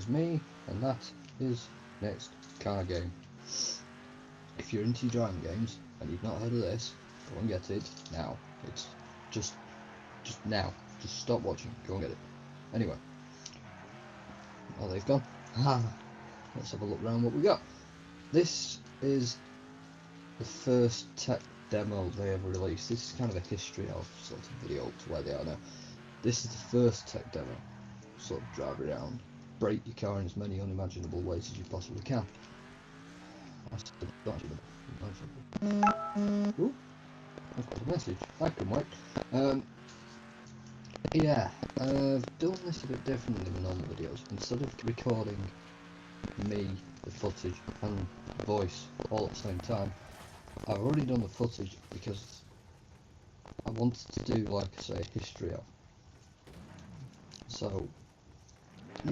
is me, and that is next car game. If you're into driving games and you've not heard of this, go and get it now. It's just now. Just stop watching. Go and get it. Anyway, now they've gone. Let's have a look around what we got. This is the first tech demo they ever released. This is kind of a history of sort of video to where they are now. This is the first tech demo. Sort of drive around, break your car in as many unimaginable ways as you possibly can. Ooh, I've got a message. I can wait. Yeah, I've done this a bit differently than normal videos. Instead of recording me, the footage, and voice all at the same time, I've already done the footage because I wanted to do, like I say, a history of. So,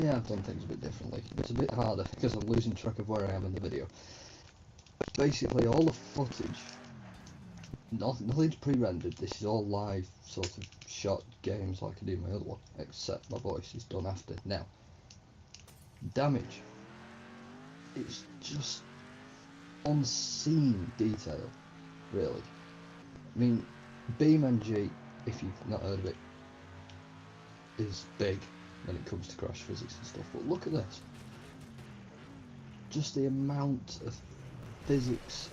yeah, I've done things a bit differently. It's a bit harder because I'm losing track of where I am in the video. Basically, all the footage, nothing's pre-rendered. This is all live, sort of shot games like I do my other one, except my voice is done after. Now, damage. It's just unseen detail, really. I mean, BeamNG, if you've not heard of it, is big when it comes to crash physics and stuff, but look at this. Just the amount of physics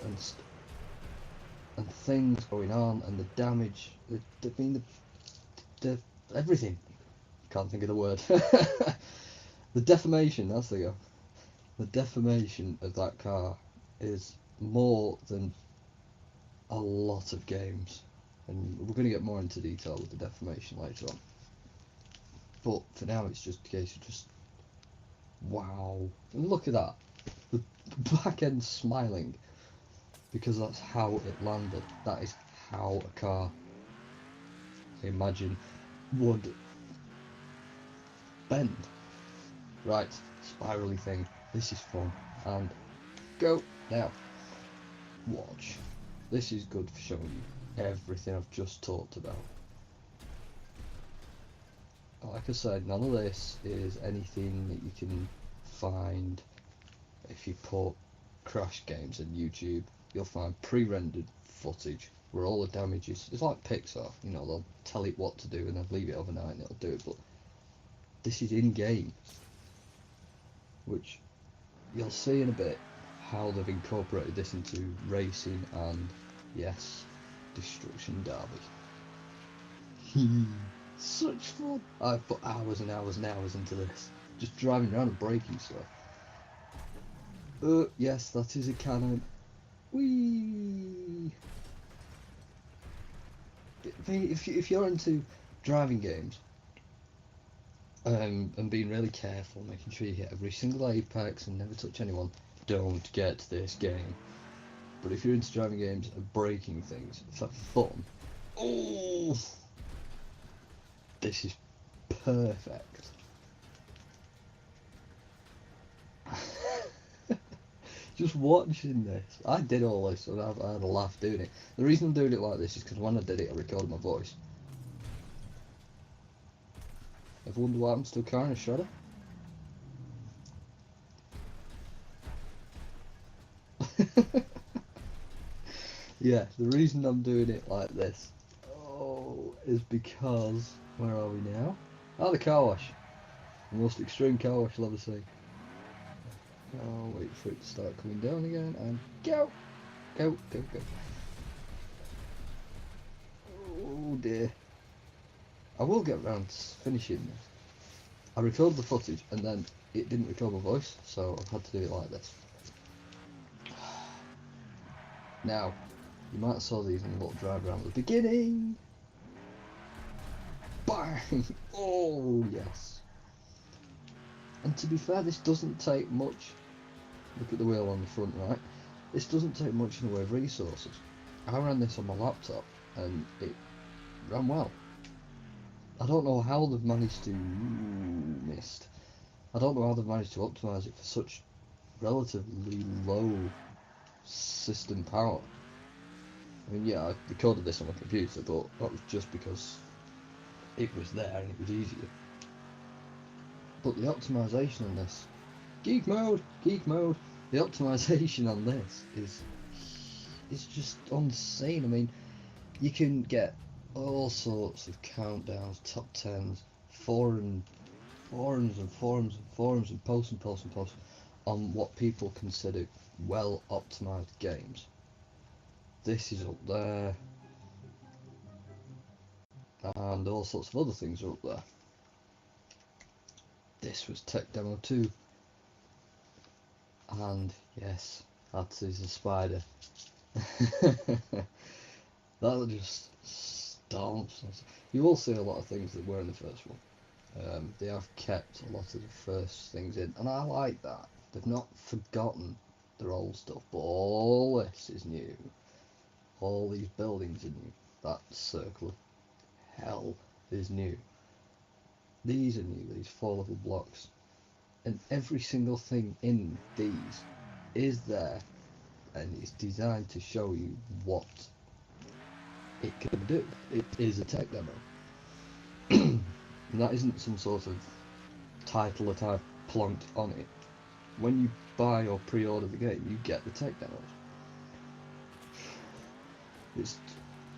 and things going on, and the damage, the everything. Can't think of the word. The deformation, that's the go. The deformation of that car is more than a lot of games, and we're going to get more into detail with the deformation later on. But for now, it's just a case of just wow. And look at that, the back end smiling, because that's how it landed. That is how a car, I imagine, would bend. Right, spirally thing. This is fun. And go now. Watch. This is good for showing you everything I've just talked about. Like I said, none of this is anything that you can find if you put crash games on YouTube. You'll find pre-rendered footage where all the damage is. It's like Pixar, you know, they'll tell it what to do and then leave it overnight and it'll do it. But this is in-game, which you'll see in a bit how they've incorporated this into racing and, yes, Destruction Derby. Such fun! I've put hours and hours and hours into this, just driving around and breaking stuff. Yes, that is a cannon. Whee! If you're into driving games, and being really careful, making sure you hit every single apex and never touch anyone, don't get this game. But if you're into driving games and breaking things for fun, oh, this is perfect. Just watching this, I did all this and I had a laugh doing it. The reason I'm doing it like this is because when I did it, I recorded my voice. Ever wonder what happens to a car in a shredder? Yeah, the reason I'm doing it like this, is because, where are we now? Oh, the car wash. The most extreme car wash you'll ever see. I'll wait for it to start coming down again, and go! Go, go, go. Oh dear. I will get around to finishing this. I recorded the footage and then it didn't record my voice, so I've had to do it like this. Now, you might have saw these in a little drive around at the beginning. Bang! Oh yes. And to be fair, this doesn't take much. Look at the wheel on the front, right? This doesn't take much in the way of resources. I ran this on my laptop and it ran well. I don't know how they've managed to I don't know how they've managed to optimise it for such relatively low system power. I mean, yeah, I recorded this on my computer, but that was just because it was there and it was easier. But the optimisation on this Geek mode, geek mode. The optimization on this is just insane. I mean, you can get all sorts of countdowns, top tens, forums and posts on what people consider well optimized games. This is up there, and all sorts of other things are up there. This was Tech Demo 2, and yes, that is a spider. That just stomps. You will see a lot of things that were in the first one. They have kept a lot of the first things in, and I like that. They've not forgotten their old stuff, but all this is new. All these buildings are new. That circle of hell is new. These are new, these 4-level blocks. And every single thing in these is there, and it's designed to show you what it can do. It is a tech demo. And that isn't some sort of title that I've plonked on it. When you buy or pre-order the game, you get the tech demos.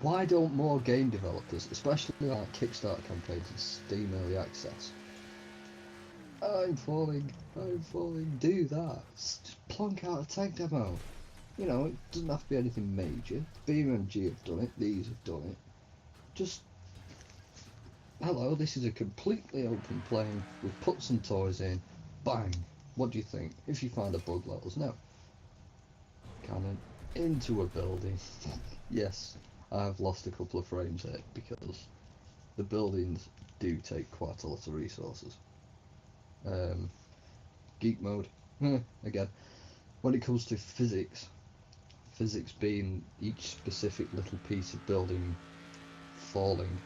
Why don't more game developers, especially like Kickstarter campaigns and Steam Early Access, I'm falling, do that. Just plonk out a tech demo. You know, it doesn't have to be anything major. BMG have done it, these have done it. Just, hello, this is a completely open plane. We've put some toys in, bang. What do you think? If you find a bug, let us know. Cannon into a building. Yes, I've lost a couple of frames here because the buildings do take quite a lot of resources. Geek mode, again, when it comes to physics being each specific little piece of building falling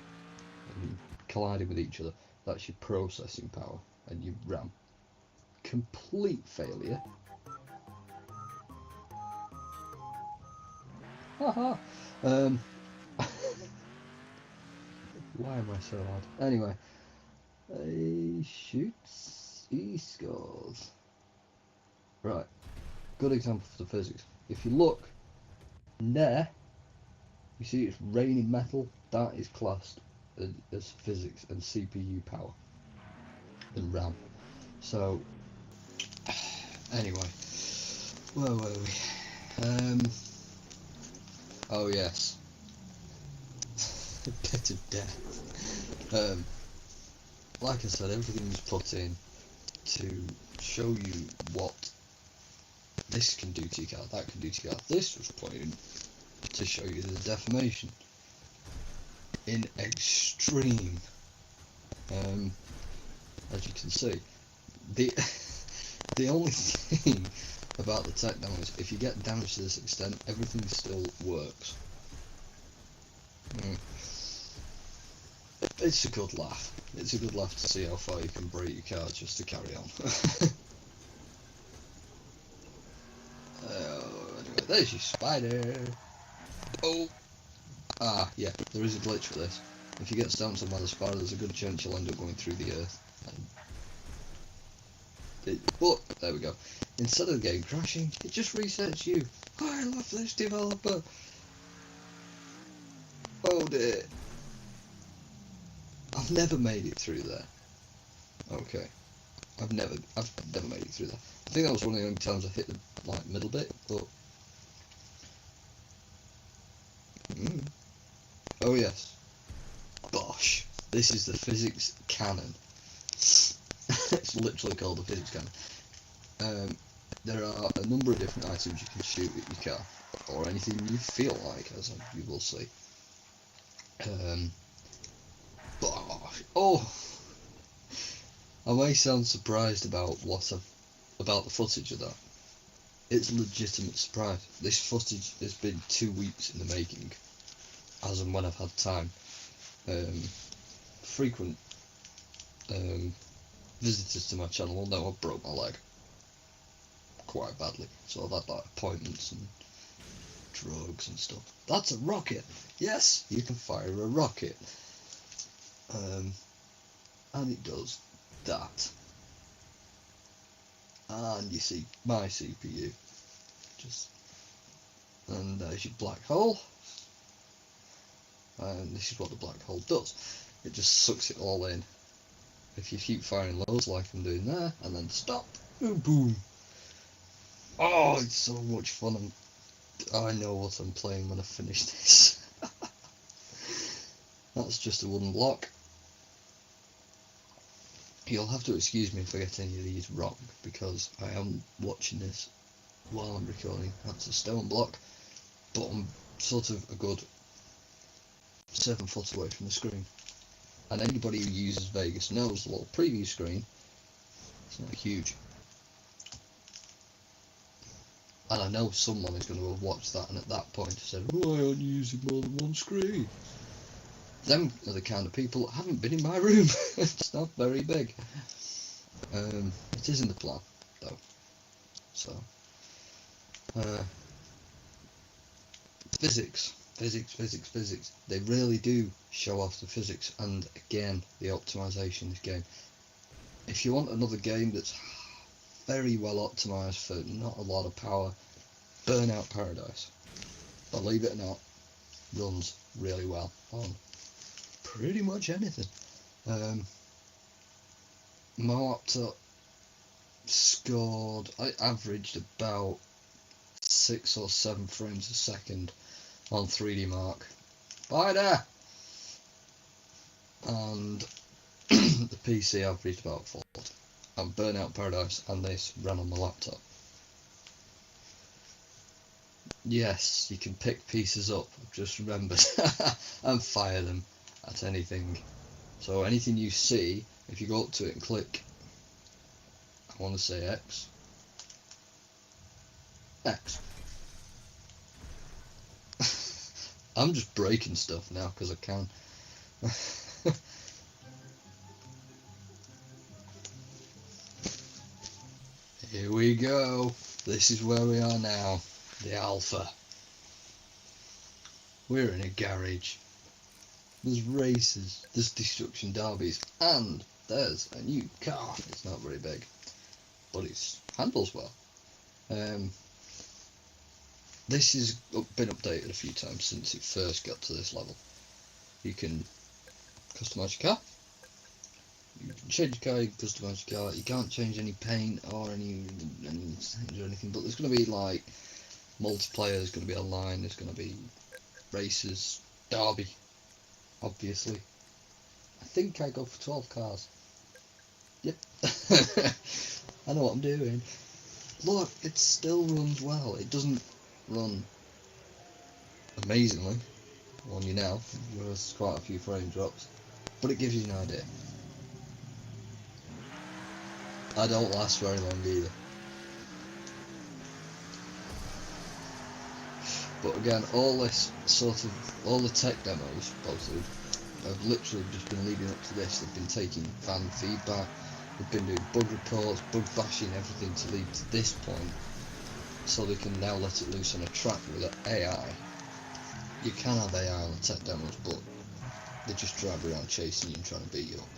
and colliding with each other, that's your processing power and your RAM. Complete failure. Haha. Why am I so loud? Anyway, he shoots, he scores. Right, good example for the physics. If you look there, you see it's raining metal. That is classed as physics and CPU power and RAM. So, anyway, where were we? Oh yes, bit of death. Like I said, everything's put in to show you what this can do to your card, that can do to your card. This was put in to show you the deformation in extreme. As you can see, the only thing about the tech demo is if you get damage to this extent, everything still works. It's a good laugh. It's a good laugh to see how far you can break your cards just to carry on. Anyway, there's your spider. Oh! Ah, yeah, there is a glitch for this. If you get stamped on by the spider, there's a good chance you'll end up going through the earth. But, there we go. Instead of the game crashing, it just resets you. Oh, I love this developer. Oh dear. I've never made it through there. Okay. I've never made it through there. I think that was one of the only times I hit the middle bit, but oh yes. Bosh. This is the physics cannon. It's literally called the physics cannon. There are a number of different items you can shoot at your car, or anything you feel like, as you will see. Bosh. Oh, I may sound surprised about about the footage of that. It's a legitimate surprise. This footage has been 2 weeks in the making, as and when I've had time. Frequent visitors to my channel will know I broke my leg quite badly, so I've had like appointments and drugs and stuff. That's a rocket. Yes, you can fire a rocket, and it does that. and you see my CPU. And there's your black hole, and this is what the black hole does. It just sucks it all in. If you keep firing loads like I'm doing there, and then stop, boom, boom. Oh, it's so much fun. I know what I'm playing when I finish this. That's just a wooden block. You'll have to excuse me if I get any of these wrong, because I am watching this while I'm recording. That's a stone block, but I'm sort of a good 7 foot away from the screen. And anybody who uses Vegas knows the little preview screen, it's not huge. And I know someone is going to have watched that and at that point said, why aren't you using more than one screen? Them are the kind of people that haven't been in my room. It's not very big. It is in the plan, though. So, physics. They really do show off the physics, and again, the optimization in this game. If you want another game that's very well optimized for not a lot of power, Burnout Paradise. Believe it or not, runs really well on pretty much anything. My laptop scored, I averaged about 6 or 7 frames a second on 3D Mark. Bye there! And the PC averaged about 40. And Burnout Paradise and this ran on my laptop. Yes, you can pick pieces up, I've just remembered, and fire them at anything. So anything you see, if you go up to it and click, I want to say X. I'm just breaking stuff now because I can. Here we go. This is where we are now. The alpha. We're in a garage. There's races, there's destruction derbies, and there's a new car. It's not very big, but it handles well. This has been updated a few times since it first got to this level. You can customise your car. You can change your car, you can customise your car. You can't change any paint or any settings or anything, but there's going to be like multiplayer, there's going to be online, there's going to be races, derby, obviously. I think I go for 12 cars. Yep. I know what I'm doing. Look, it still runs well. It doesn't run amazingly on you now. There's quite a few frame drops, but it gives you an idea. I don't last very long either. But again, all the tech demos, both of them, have literally just been leading up to this. They've been taking fan feedback, they've been doing bug reports, bug bashing, everything to lead to this point, so they can now let it loose on a track with AI. You can have AI on the tech demos, but they just drive around chasing you and trying to beat you up.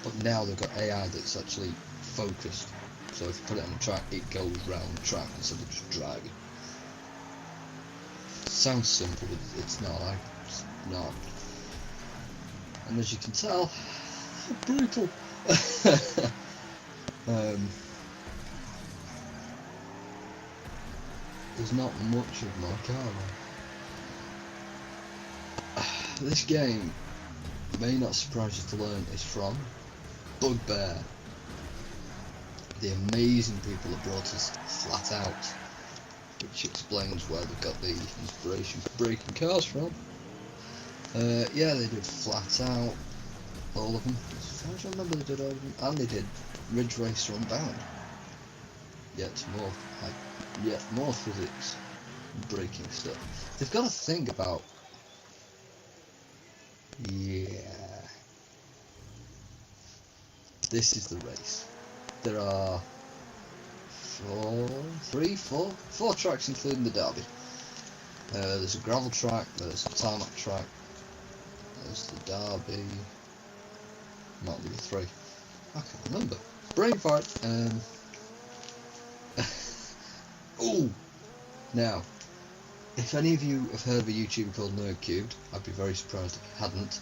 But now they've got AI that's actually focused, so if you put it on the track, it goes round the track instead of just driving. Sounds simple, but it's not. It's not. And as you can tell, brutal. There's not much of my car now. This game may not surprise you to learn is from Bugbear, the amazing people that brought us Flat Out, which explains where they got the inspiration for breaking cars from. Yeah, they did Flat Out, all of them. As far as I remember, they did all of them, and they did Ridge Racer Unbound. Yet more physics and breaking stuff. They've got to think about. Yeah. This is the race. There are four tracks including the derby. There's a gravel track, there's a tarmac track, there's the derby, might be 3. I can't remember. brain fart. Oh, now, if any of you have heard of a YouTuber called NerdCubed, I'd be very surprised if you hadn't.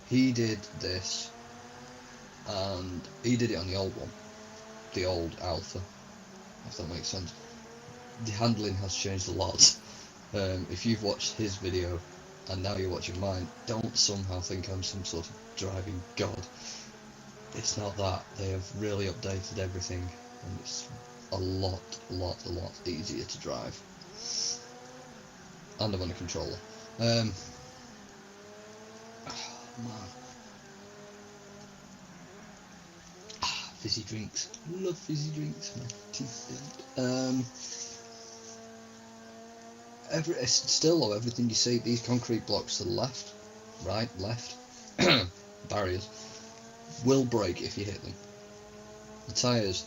He did this, and he did it on the old one, the old alpha, if that makes sense. The handling has changed a lot. If you've watched his video and now you're watching mine, don't somehow think I'm some sort of driving god. It's not that. They have really updated everything, and it's a lot easier to drive. And I'm on a controller. Oh man. Fizzy drinks. Love fizzy drinks. My teeth don't. Still though, everything you see, these concrete blocks to the left, right, left, barriers, will break if you hit them. The tyres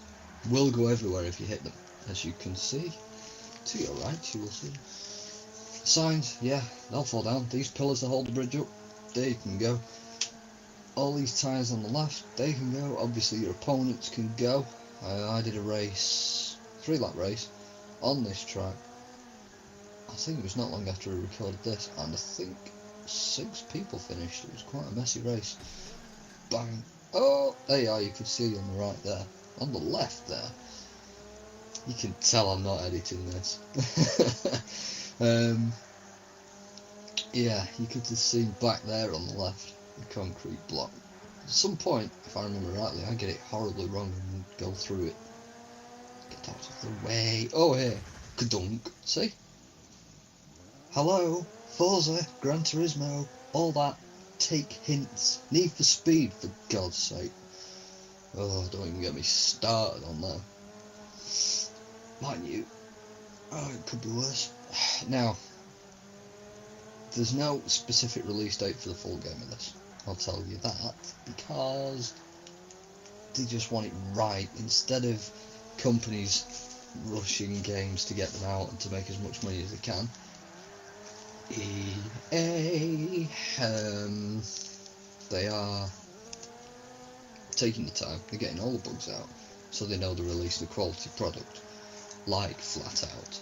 will go everywhere if you hit them, as you can see. To your right, you will see. Signs, yeah, they'll fall down. These pillars that hold the bridge up, they can go. All these tyres on the left, they can go. Obviously your opponents can go. I did a race, 3-lap race, on this track. I think it was not long after we recorded this, and I think 6 people finished. It was quite a messy race. Bang. Oh, there you are, you can see on the right there. On the left there. You can tell I'm not editing this. Yeah, you could just see back there on the left, the concrete block. At some point, if I remember rightly, I get it horribly wrong and go through it. Get out of the way. Oh, here. Kadunk. See? Hello, Forza, Gran Turismo, all that. Take hints. Need for Speed, for God's sake. Oh, don't even get me started on that. Mind you, oh, it could be worse. Now, there's no specific release date for the full game of this. I'll tell you that, because they just want it right. Instead of companies rushing games to get them out and to make as much money as they can, EA, they are taking the time, they're getting all the bugs out, so they know they're releasing a quality product, like Flat Out.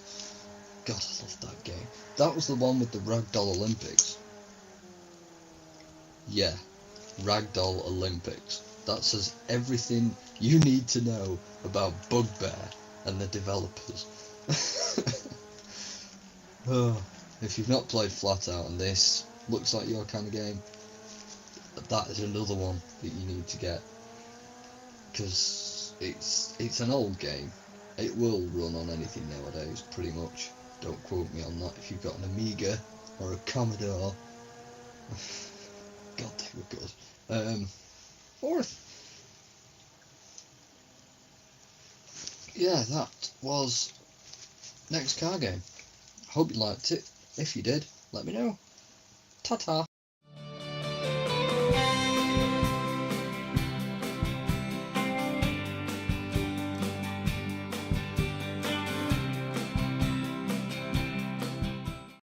God, I love that game. That was the one with the Ragdoll Olympics. Yeah, Ragdoll Olympics. That says everything you need to know about Bugbear and the developers. Oh. If you've not played Flat Out and this looks like your kind of game, that is another one that you need to get, because it's an old game. It will run on anything nowadays, pretty much. Don't quote me on that. If you've got an Amiga or a Commodore, God, they were good. Fourth, yeah, that was next car game. Hope you liked it. If you did, let me know. Ta-ta.